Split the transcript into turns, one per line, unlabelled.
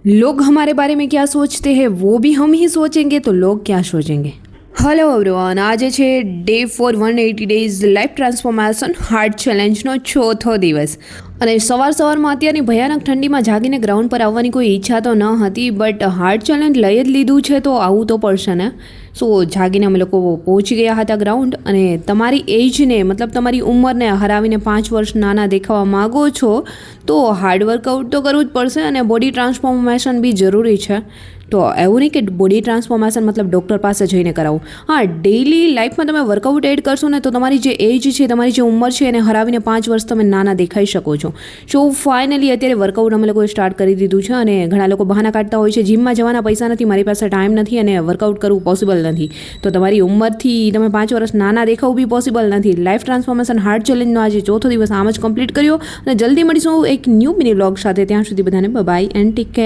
लोग हमारे बारे में क्या सोचते हैं वो भी हम ही सोचेंगे तो लोग क्या सोचेंगे। હેલો એવરીવન, આજે છે day for 180 days life transformation heart ચેલેન્જનો ચોથો દિવસ અને સવારમાં અત્યારની ભયાનક ઠંડીમાં જાગીને ગ્રાઉન્ડ પર આવવાની કોઈ ઈચ્છા તો ન હતી, બટ હાર્ટ ચેલેન્જ લઈ જ લીધું છે તો આવવું તો પડશે ને. સો જાગીને અમે લોકો પહોંચી ગયા હતા ગ્રાઉન્ડ. અને તમારી એજને મતલબ તમારી ઉંમરને હરાવીને 5 વર્ષ નાના દેખાવા માગો છો તો હાર્ડ વર્કઆઉટ તો કરવું જ પડશે અને બોડી ટ્રાન્સફોર્મેશન બી જરૂરી છે. તો એવું નહીં કે બોડી ટ્રાન્સફોર્મેશન મતલબ ડૉક્ટર પાસે જઈને કરાવું. હા, ડેઇલી લાઈફમાં તમે વર્કઆઉટ એડ કરશો ને તો તમારી જે એજ છે, તમારી જે ઉંમર છે એને હરાવીને 5 વર્ષ તમે નાના દેખાઈ શકો છો. સો ફાઇનલી અત્યારે વર્કઆઉટ અમે લોકોએ સ્ટાર્ટ કરી દીધું છે અને ઘણા લોકો બહાના કાઢતા હોય છે જીમમાં જવાના પૈસા નથી, મારી પાસે ટાઈમ નથી અને વર્કઆઉટ કરવું પોસિબલ નથી. તો તમારી ઉંમરથી તમે 5 વર્ષ નાના દેખાવું બી પોસિબલ નથી. લાઈફ ટ્રાન્સફોર્મેશન હાર્ટ ચેલેન્જનો આજે ચોથો દિવસ આમ જ કમ્પ્લીટ કર્યો અને જલ્દી મળીશું એક ન્યૂ મિની વ્લોગ સાથે. ત્યાં સુધી બધાને બાય એન્ડ ટેક કેર.